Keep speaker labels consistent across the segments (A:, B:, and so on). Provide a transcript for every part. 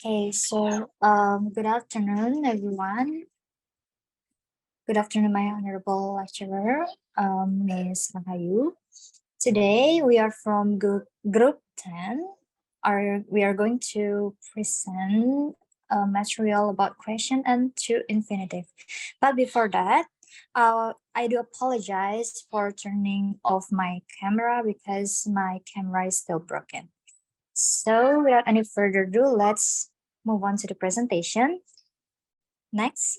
A: Okay, so good afternoon, everyone. Good afternoon, my honorable lecturer, Ms. Mahayu. Today we are from group 10. We are going to present a material about question and to infinitive. But before that, I do apologize for turning off my camera because my camera is still broken. So without any further ado, let's move on to the presentation. Next.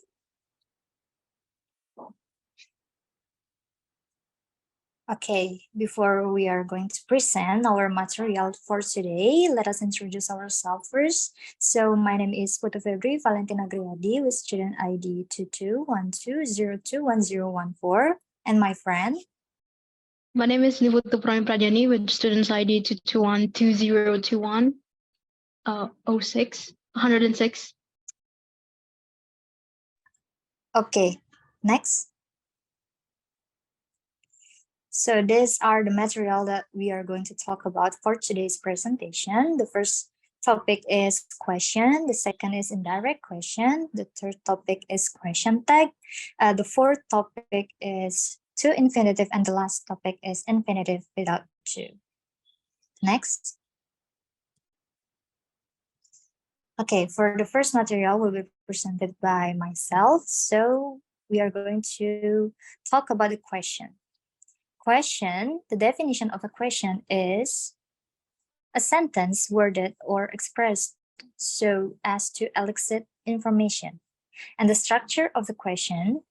A: Okay, before we are going to present our material for today, let us introduce ourselves first. So my name is Putu Febri Valentina Griadi with student ID 2212021014, and my friend.
B: My name is Nivutu Prime Prajani with students ID 2212021 06 106.
A: Okay, next. So these are the material that we are going to talk about for today's presentation. The first topic is question. The second is indirect question. The third topic is question tag. The fourth topic is to infinitive, and the last topic is infinitive without to. Next. Okay, for the first material will be presented by myself. So we are going to talk about the question. Question, the definition of a question is a sentence worded or expressed so as to elicit information. And the structure of the question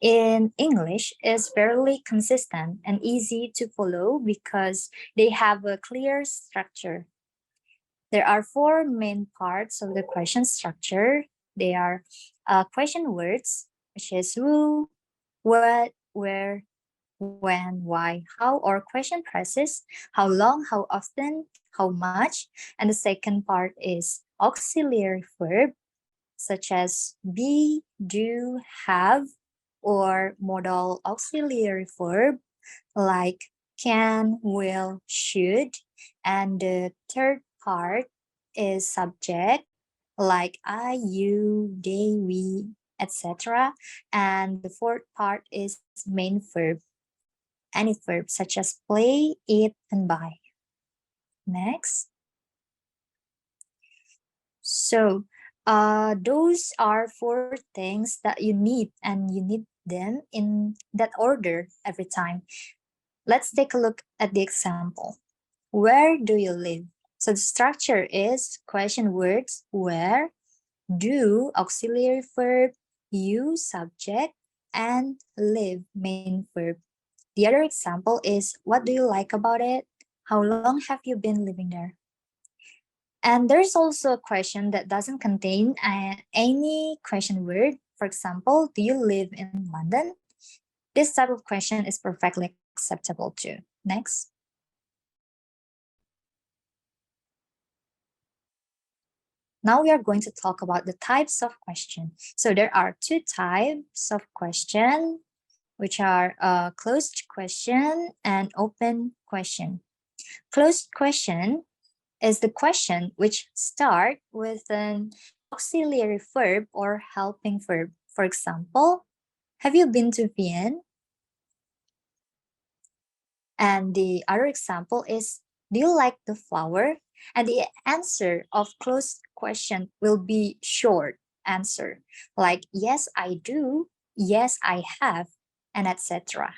A: in English is fairly consistent and easy to follow because they have a clear structure. There are four main parts of the question structure. They are question words, which is who, what, where, when, why, how, or question phrases, how long, how often, how much. And the second part is auxiliary verb, such as be, do, have, or modal auxiliary verb like can, will, should. And the third part is subject like I, you, they, we, etc. And the fourth part is main verb, any verb such as play, eat, and buy. Next. So those are four things that you need, and you need them in that order every time. Let's take a look at the example. Where do you live? So the structure is question words where, do auxiliary verb, you subject, and live main verb. The other example is what do you like about it? How long have you been living there? And there's also a question that doesn't contain any question word. For example, do you live in London? This type of question is perfectly acceptable too. Next. Now we are going to talk about the types of question. So there are two types of question, which are closed question and open question. Closed question is the question which start with an auxiliary verb or helping verb. For example, have you been to Vienna? And the other example is, do you like the flower? And the answer of closed question will be short answer, like yes, I do, yes, I have, and etc.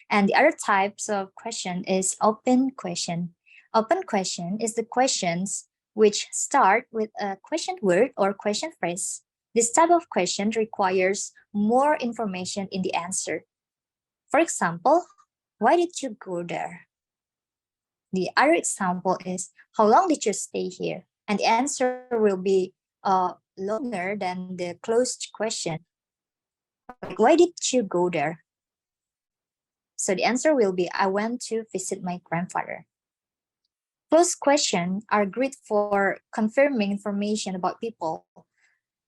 A: And the other types of question is open question. Open question is the questions which start with a question word or question phrase. This type of question requires more information in the answer. For example, why did you go there? The other example is, how long did you stay here? And the answer will be longer than the closed question. Like, why did you go there? So the answer will be, I went to visit my grandfather. Closed questions are great for confirming information about people.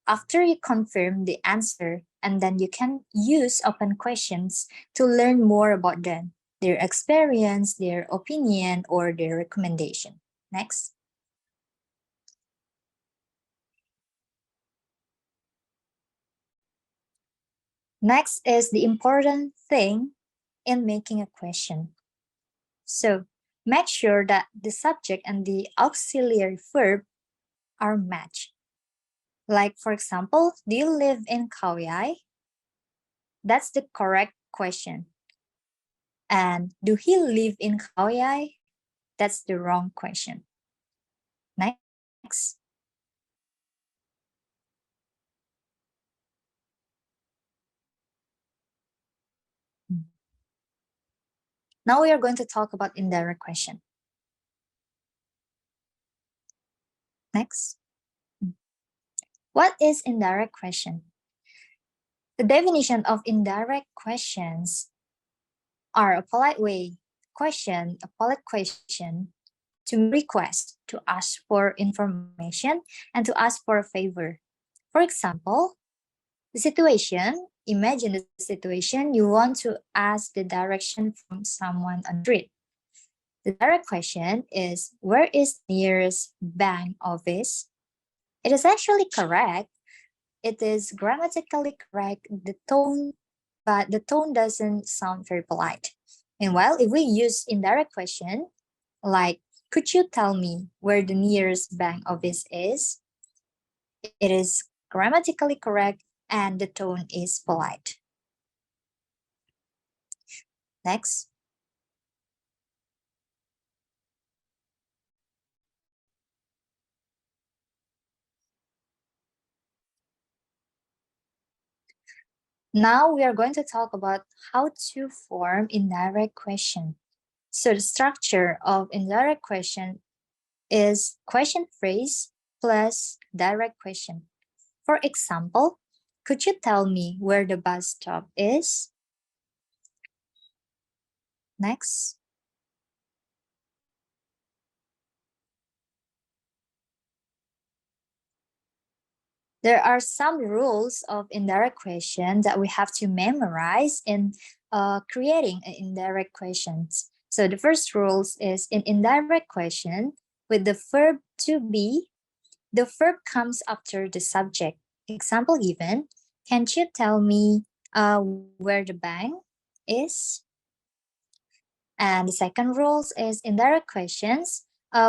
A: After you confirm the answer, and then you can use open questions to learn more about them, their experience, their opinion, or their recommendation. Next. Next is the important thing in making a question. So make sure that the subject and the auxiliary verb are matched. Like, for example, do you live in Khao Yai? That's the correct question. And do he live in Khao Yai? That's the wrong question. Next. Now we are going to talk about indirect question. Next. What is indirect question? The definition of indirect questions are a polite question to request, to ask for information, and to ask for a favor. For example, imagine the situation, you want to ask the direction from someone on the street. The direct question is, where is the nearest bank office? It is actually correct. It is grammatically correct, but the tone doesn't sound very polite. Meanwhile, if we use indirect question, like, could you tell me where the nearest bank office is? It is grammatically correct and the tone is polite. Next. Now we are going to talk about how to form indirect question. So the structure of indirect question is question phrase plus direct question. For example, could you tell me where the bus stop is? Next. There are some rules of indirect question that we have to memorize in creating an indirect questions. So the first rules is in indirect question with the verb to be, the verb comes after the subject. Example given, can't you tell me where the bank is? And the second rules is indirect questions.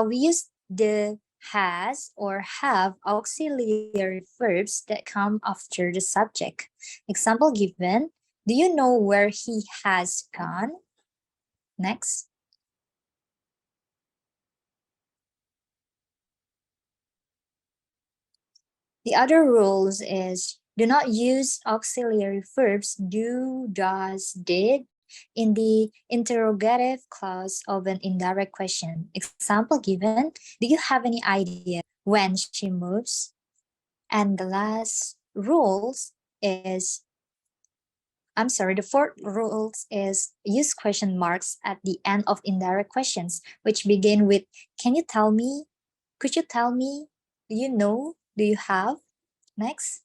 A: We use the has or have auxiliary verbs that come after the subject. Example given, do you know where he has gone? Next. The other rules is do not use auxiliary verbs do, does, did in the interrogative clause of an indirect question. Example given, do you have any idea when she moves? And the last rules is, the fourth rules is use question marks at the end of indirect questions, which begin with, can you tell me? Could you tell me? Do you know? Do you have? Next.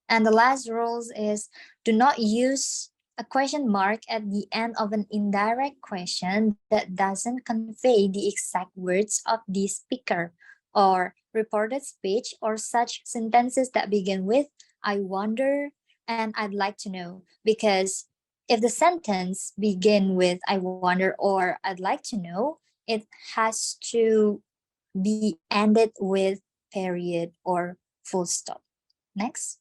A: And the last rules is do not use a question mark at the end of an indirect question that doesn't convey the exact words of the speaker or reported speech, or such sentences that begin with I wonder and I'd like to know. Because if the sentence begin with I wonder or I'd like to know, it has to be ended with period or full stop. Next.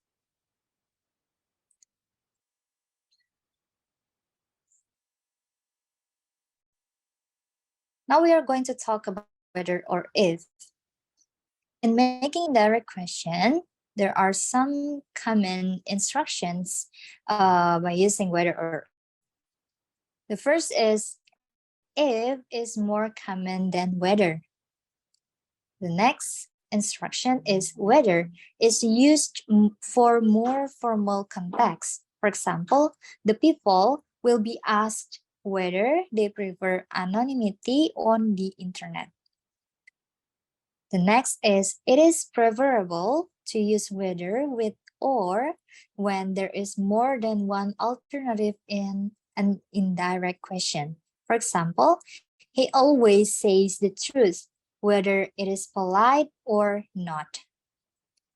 A: Now we are going to talk about whether or if. In making direct question, there are some common instructions by using whether or. The first is if is more common than whether. The next instruction is whether is used for more formal context. For example, the people will be asked whether they prefer anonymity on the internet. The next is it is preferable to use whether with or when there is more than one alternative in an indirect question. For example, he always says the truth whether it is polite or not.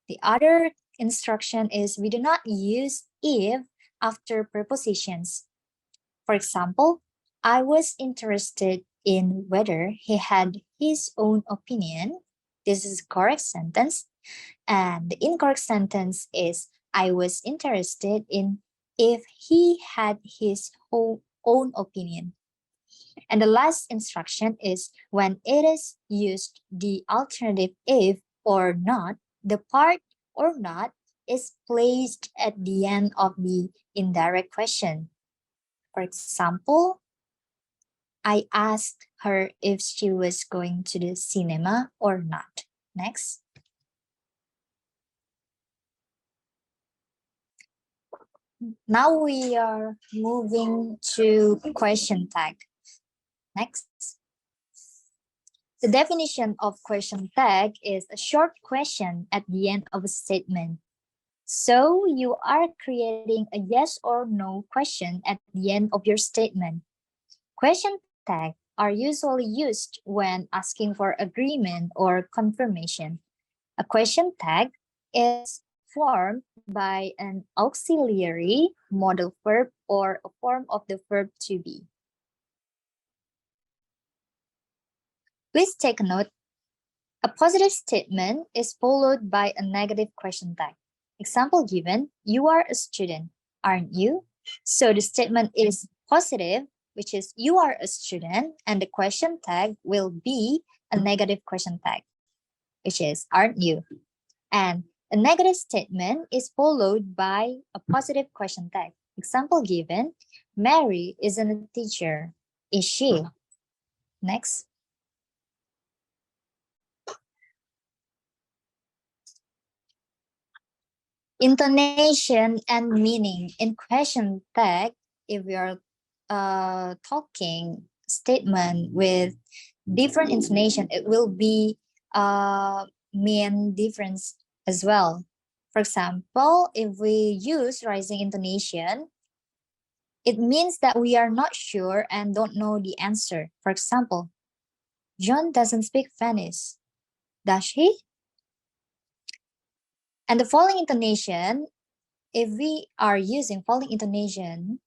A: The other instruction is we do not use if after prepositions. For example, I was interested in whether he had his own opinion. This is a correct sentence. And the incorrect sentence is I was interested in if he had his own opinion. And the last instruction is when it is used the alternative if or not, the part or not is placed at the end of the indirect question. For example, I asked her if she was going to the cinema or not. Next. Now we are moving to question tag. Next. The definition of question tag is a short question at the end of a statement. So you are creating a yes or no question at the end of your statement. Question tag are usually used when asking for agreement or confirmation. A question tag is formed by an auxiliary modal verb or a form of the verb to be. Please take note, a positive statement is followed by a negative question tag. Example given, you are a student, aren't you? So the statement is positive, which is you are a student, and the question tag will be a negative question tag, which is aren't you? And a negative statement is followed by a positive question tag. Example given, Mary isn't a teacher, is she? Next. Intonation and meaning in question tag, if we are talking statement with different intonation, it will be mean difference as well. For example, if we use rising intonation, it means that we are not sure and don't know the answer. For example, John doesn't speak Finnish. Does he? And the following intonation, if we are using following intonation,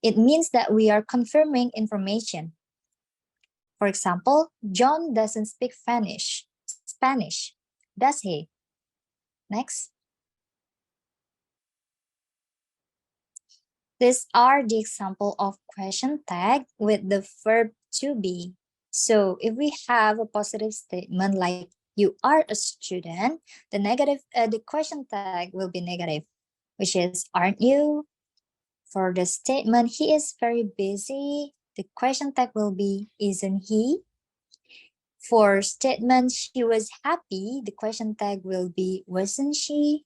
A: it means that we are confirming information. For example, John doesn't speak Spanish, does he? Next. These are the example of question tag with the verb to be. So if we have a positive statement like you are a student, the question tag will be negative, which is aren't you? For the statement he is very busy, the question tag will be isn't he? For statement she was happy, the question tag will be wasn't she?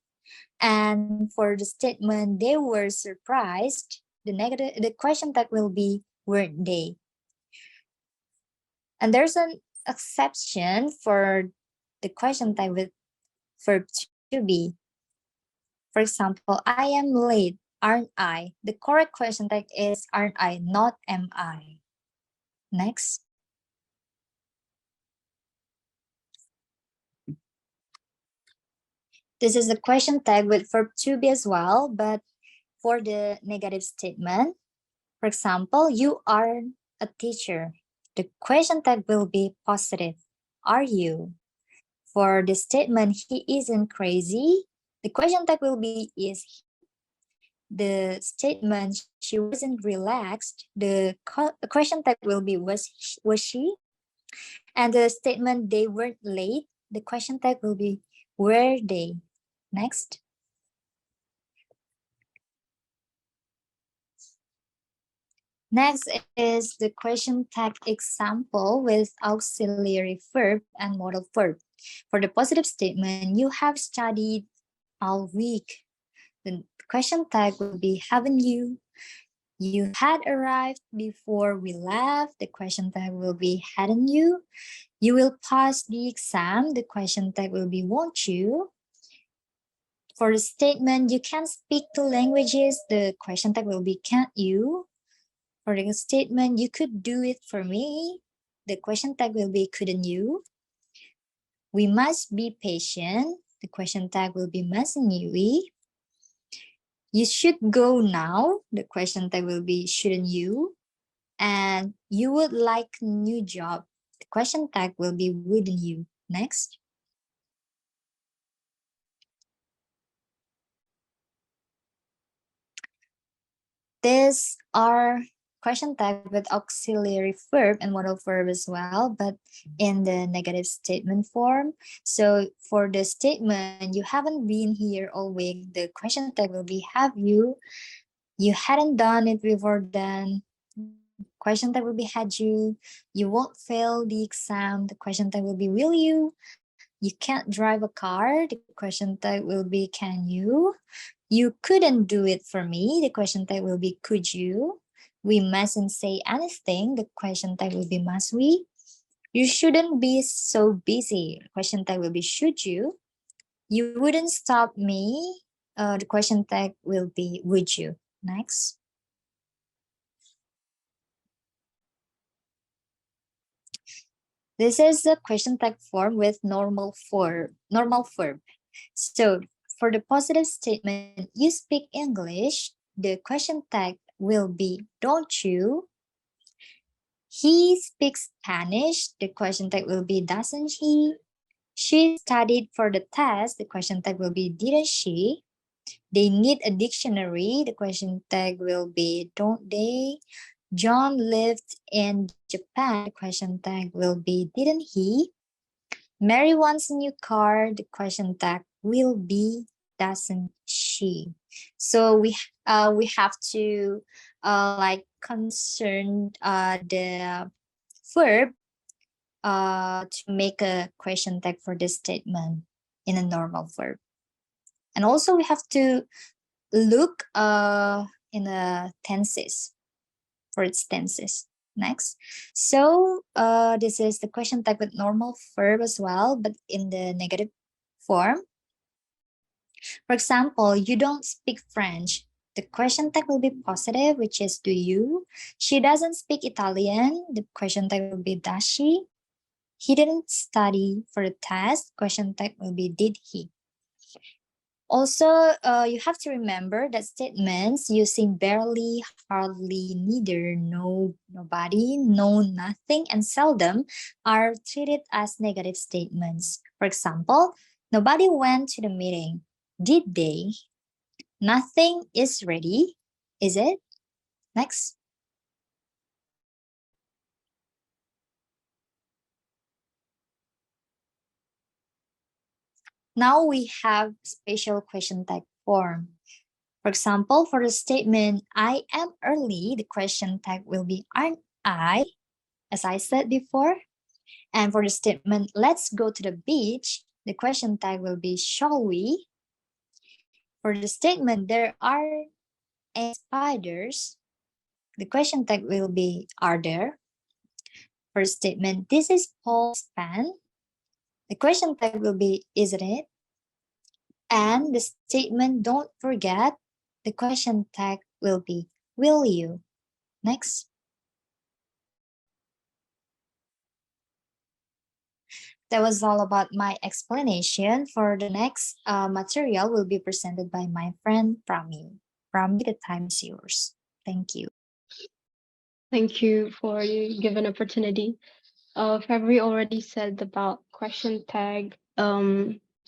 A: And for the statement they were surprised, the question tag will be weren't they? And there's an exception for the question tag with verb to be. For example, I am late, aren't I? The correct question tag is aren't I, not am I. Next. This is the question tag with verb to be as well, but for the negative statement. For example, you are a teacher. The question tag will be positive. Are you? For the statement, he isn't crazy, the question tag will be is he? The statement, she wasn't relaxed, the question tag will be was she? And the statement, they weren't late, the question tag will be were they? Next. Next is the question tag example with auxiliary verb and modal verb. For the positive statement, you have studied all week. The question tag will be haven't you? You had arrived before we left. The question tag will be hadn't you? You will pass the exam. The question tag will be won't you? For the statement, you can speak two languages. The question tag will be can't you? For the statement, you could do it for me. The question tag will be couldn't you? We must be patient. The question tag will be must you. You should go now. The question tag will be shouldn't you. And you would like a new job. The question tag will be wouldn't you. Next. These are question tag with auxiliary verb and modal verb as well, but in the negative statement form. So for the statement, you haven't been here all week, the question tag will be have you. You hadn't done it before then. Question tag will be had you. You won't fail the exam. The question tag will be will you. You can't drive a car. The question tag will be can you. You couldn't do it for me. The question tag will be could you. We mustn't say anything. The question tag will be must we. You shouldn't be so busy. The question tag will be should you. You wouldn't stop me. The question tag will be would you. Next. This is the question tag form with normal verb. So for the positive statement, you speak English, the question tag will be don't you. He speaks Spanish, the question tag will be doesn't he. She studied for the test, the question tag will be didn't she. They need a dictionary, the question tag will be don't they. John lived in Japan, the question tag will be didn't he. Mary wants a new car, the question tag will be doesn't she. So we have to like concern the verb to make a question tag for this statement in a normal verb. And also we have to look in the tenses for its tenses. Next. So this is the question tag with normal verb as well, but in the negative form. For example, you don't speak French. The question tag will be positive, which is do you. She doesn't speak Italian. The question tag will be does she. He didn't study for the test. Question tag will be did he. Also, you have to remember that statements using barely, hardly, neither, no, nobody, no, nothing, and seldom are treated as negative statements. For example, nobody went to the meeting. Did they? Nothing is ready. Is it? Next. Now we have special question tag form. For example, for the statement, I am early, the question tag will be aren't I, as I said before. And for the statement, let's go to the beach, the question tag will be shall we. For the statement, there are spiders, the question tag will be are there. For the statement, this is Paul's pen, the question tag will be isn't it. And the statement, don't forget, the question tag will be will you. Next. That was all about my explanation. For the next material will be presented by my friend Prami. Prami, the time is yours. Thank you.
B: Thank you for you given opportunity. February already said about question tag,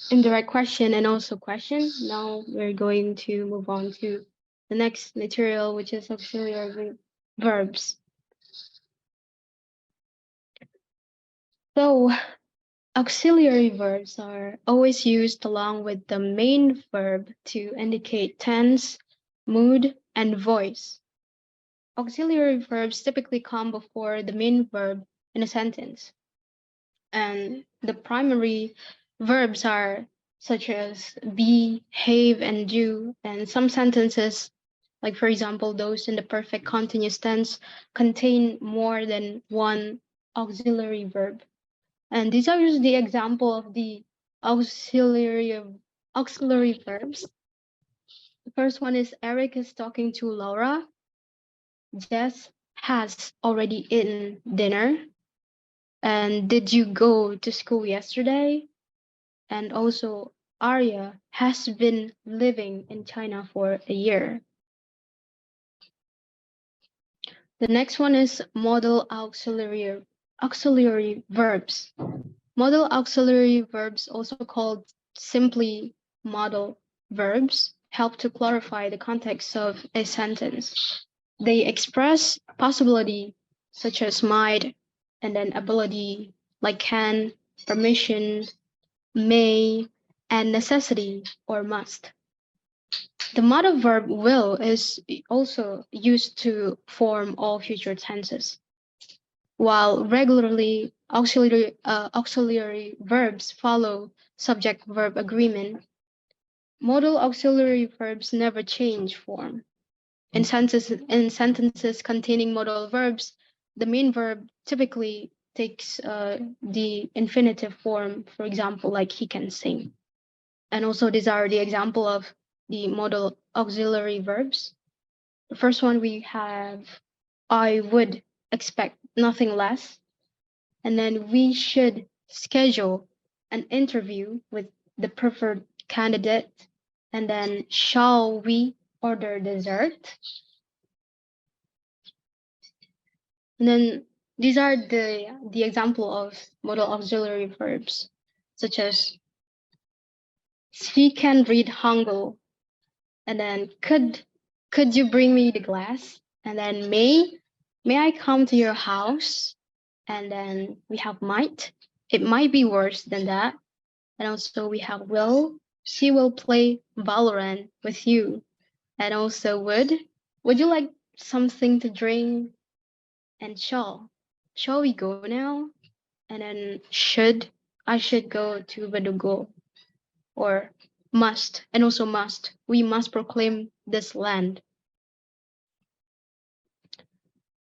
B: indirect question and also question. Now we're going to move on to the next material, which is auxiliary verbs. So auxiliary verbs are always used along with the main verb to indicate tense, mood, and voice. Auxiliary verbs typically come before the main verb in a sentence. And the primary verbs are such as be, have, and do. And some sentences, like for example, those in the perfect continuous tense, contain more than one auxiliary verb. And these are just the example of the auxiliary verbs. The first one is Eric is talking to Laura. Jess has already eaten dinner. And did you go to school yesterday? and also Arya has been living in China for a year. The next one is modal auxiliary verbs. Modal auxiliary verbs, also called simply modal verbs, help to clarify the context of a sentence. They express possibility such as might, and then ability like can, permission, may, and necessity or must. The modal verb will is also used to form all future tenses, while regularly auxiliary verbs follow subject-verb agreement. Modal auxiliary verbs never change form. In sentences containing modal verbs, the main verb typically takes the infinitive form, for example, like he can sing. And also these are the example of the modal auxiliary verbs. The first one we have, I would expect nothing less. And then we should schedule an interview with the preferred candidate. And then shall we order dessert? And then these are the example of modal auxiliary verbs, such as she can read Hangul. And then could you bring me the glass? And then may I come to your house? And then we have might. It might be worse than that. And also we have will. She will play Valorant with you. And also would you like something to drink? And shall we go now? And then I should go to Badugo, or must, and also must, we must proclaim this land.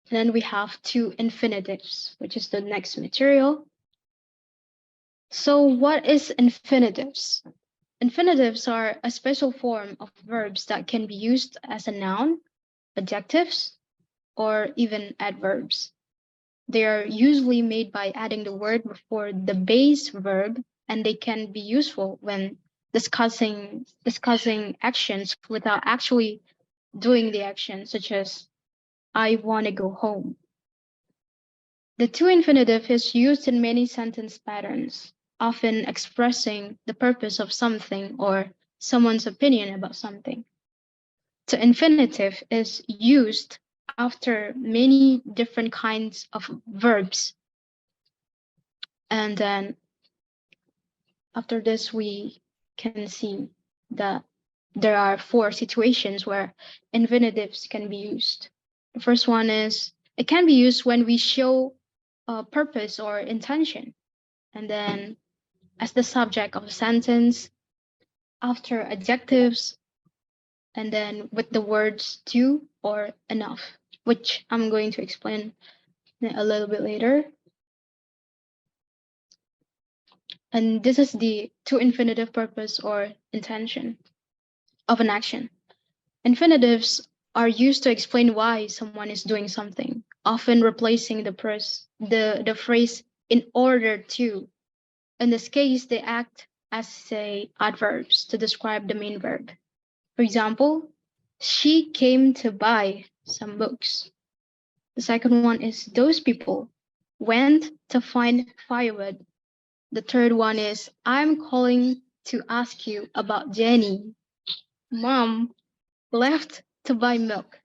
B: And then we have two infinitives, which is the next material. So what is infinitives? Infinitives are a special form of verbs that can be used as a noun, adjectives, or even adverbs. They are usually made by adding the word before the base verb, and they can be useful when discussing actions without actually doing the action, such as I want to go home. The to infinitive is used in many sentence patterns, often expressing the purpose of something or someone's opinion about something. To infinitive is used after many different kinds of verbs. And then after this, we can see that there are 4 situations where infinitives can be used. The first one is it can be used when we show a purpose or intention, and then as the subject of a sentence, after adjectives, and then with the words to or enough, which I'm going to explain a little bit later. And this is the to infinitive purpose or intention of an action. Infinitives are used to explain why someone is doing something, often replacing the phrase in order to. In this case, they act as, say, adverbs to describe the main verb. For example, she came to buy some books. The second one is those people went to find firewood. The third one is I'm calling to ask you about Jenny. Mom left to buy milk.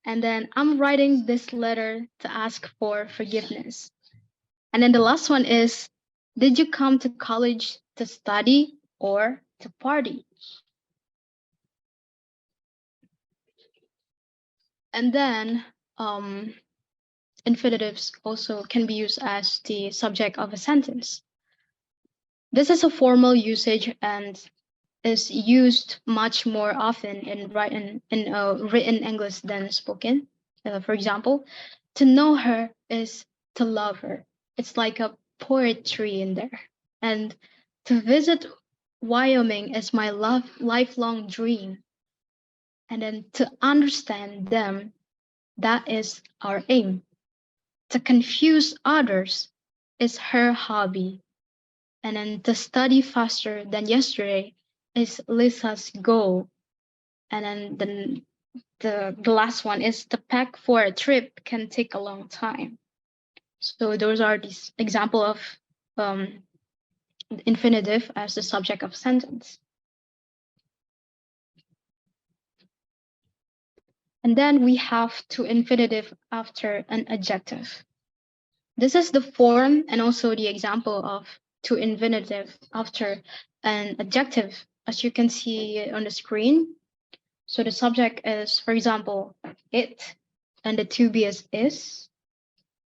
B: And then I'm writing this letter to ask for forgiveness. And then the last one is, did you come to college to study or to party? And then infinitives also can be used as the subject of a sentence. This is a formal usage and is used much more often in written English than spoken. For example, to know her is to love her. It's like a poetry in there. And to visit Wyoming is my lifelong dream. And then to understand them, that is our aim. To confuse others is her hobby. And then to study faster than yesterday is Lisa's goal. And then the last one is to pack for a trip can take a long time. So those are these example of um, infinitive as the subject of sentence. And then we have to infinitive after an adjective. This is the form and also the example of to infinitive after an adjective, as you can see on the screen. So the subject is, for example, it, and the to be is,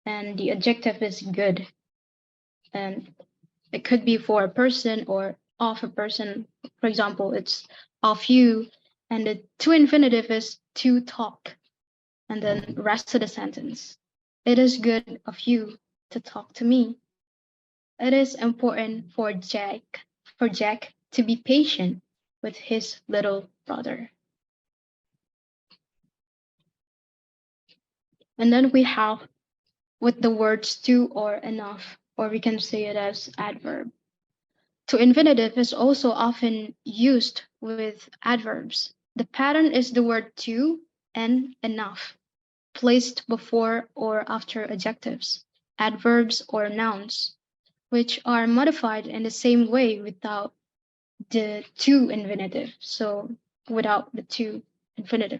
B: and the adjective is good. And it could be for a person or of a person. For example, it's of you, and the to infinitive is to talk, and then rest of the sentence. It is good of you to talk to me. It is important for Jack to be patient with his little brother. And then we have with the words to or enough, or we can say it as adverb. To infinitive is also often used with adverbs. The pattern is the word to and enough, placed before or after adjectives, adverbs, or nouns, which are modified in the same way without the to infinitive. So without the to infinitive,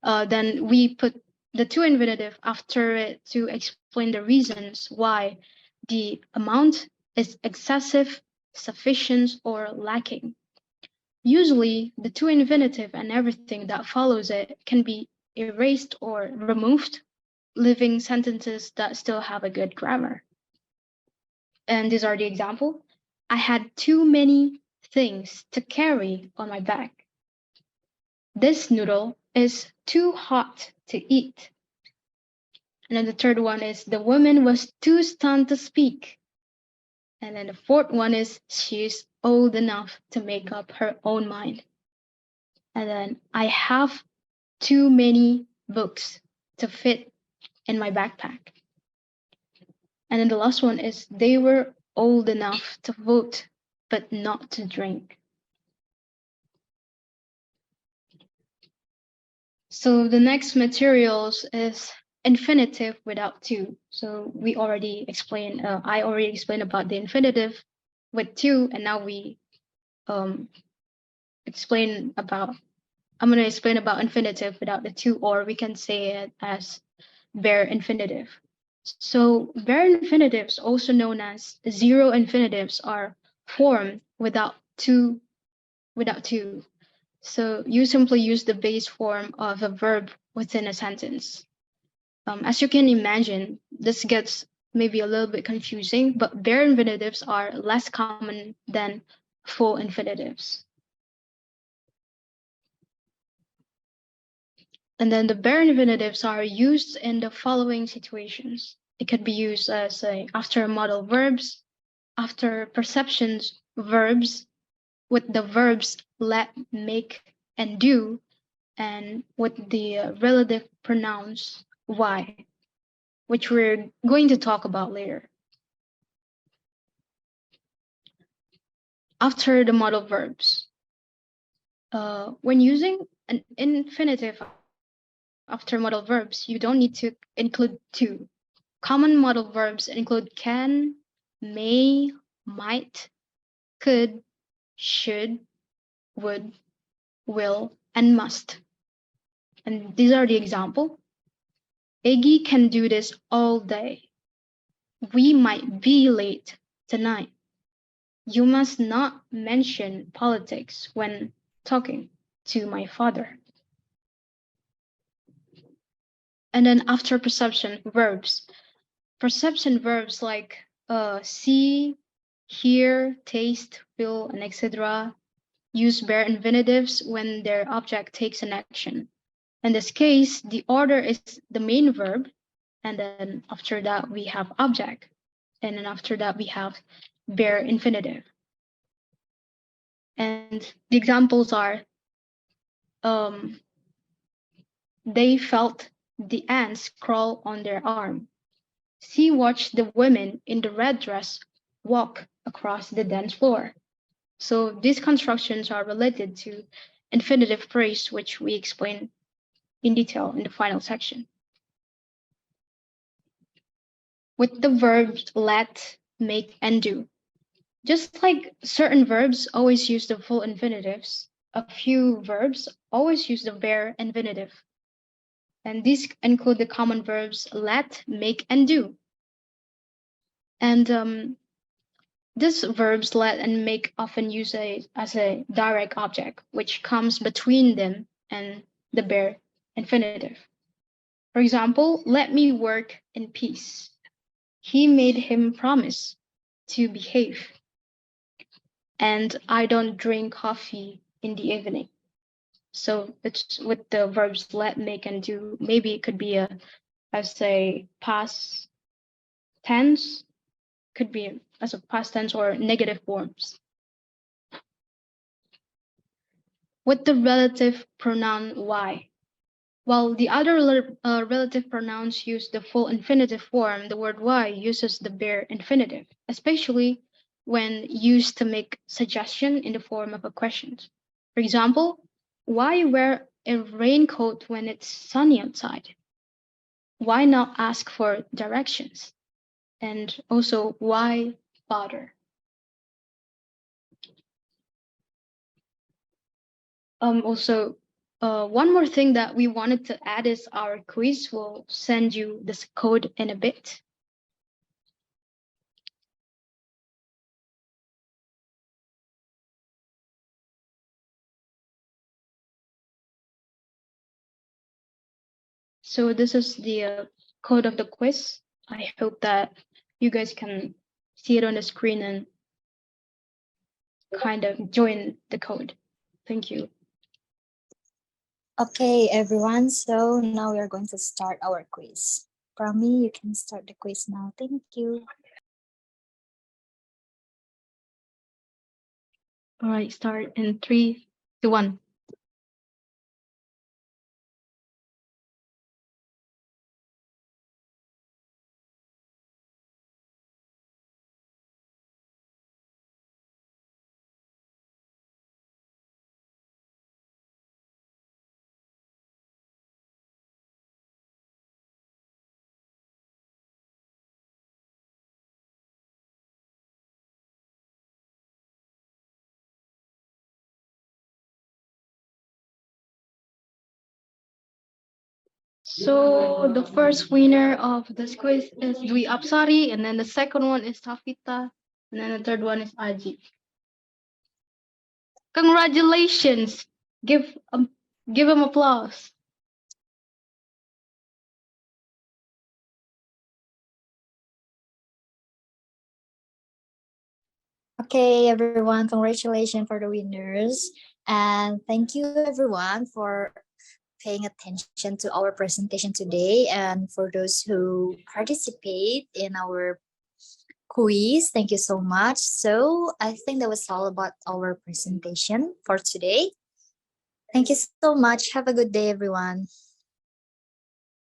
B: then we put the to infinitive after it to explain the reasons why the amount is excessive, sufficient, or lacking. Usually, the to infinitive and everything that follows it can be erased or removed, leaving sentences that still have a good grammar. And these are the example. I had too many things to carry on my back. This noodle is too hot to eat. And then the third one is the woman was too stunned to speak. And then the fourth one is she's old enough to make up her own mind. And then I have too many books to fit in my backpack. And then the last one is they were old enough to vote, but not to drink. So the next materials is infinitive without to. So we already explained, I already explained about the infinitive with to, and now we explain about, I'm going to explain about infinitive without the to, or we can say it as bare infinitive. So bare infinitives, also known as zero infinitives, are formed without to. So you simply use the base form of a verb within a sentence. As you can imagine, this gets maybe a little bit confusing, but bare infinitives are less common than full infinitives. And then the bare infinitives are used in the following situations. It could be used as after modal verbs, after perceptions verbs, with the verbs let, make, and do, and with the relative pronouns why, which we're going to talk about later. After the modal verbs, when using an infinitive after modal verbs, you don't need to include to. Common modal verbs include can, may, might, could, should, would, will, and must. And these are the example. Iggy can do this all day. We might be late tonight. You must not mention politics when talking to my father. And then after perception verbs like see, hear, taste, feel, and etc. use bare infinitives when their object takes an action. In this case, the order is the main verb, and then after that we have object, and then after that we have bare infinitive. And the examples are they felt the ants crawl on their arm. She watched the woman in the red dress walk across the dance floor. So these constructions are related to infinitive phrase, which we explain in detail in the final section. With the verbs let, make, and do. Just like certain verbs always use the full infinitives, a few verbs always use the bare infinitive. And these include the common verbs let, make, and do. And these verbs let and make often use as a direct object, which comes between them and the bare infinitive. For example, let me work in peace. He made him promise to behave. And I don't drink coffee in the evening. So it's with the verbs let, make, and do. Maybe it could be as a past tense, could be as a past tense or negative forms. With the relative pronoun y. While the other relative pronouns use the full infinitive form, the word y uses the bare infinitive, especially when used to make suggestion in the form of a question. For example, why wear a raincoat when it's sunny outside? Why not ask for directions? And also, why bother? Also, one more thing that we wanted to add is our quiz. We'll send you this code in a bit. So this is the code of the quiz. I hope that you guys can see it on the screen and kind of join the code. Thank you.
A: Okay, everyone. So now we are going to start our quiz. Prami, you can start the quiz now. Thank you.
B: All right, start in 3, 2, 1. So the first winner of this quiz is Dwi Apsari, and then the second one is Safita, and then the third one is Aji. Congratulations! Give him applause.
A: Okay, everyone, congratulations for the winners. And thank you, everyone, for paying attention to our presentation today. And for those who participate in our quiz, thank you so much. So I think that was all about our presentation for today. Thank you so much. Have a good day, everyone.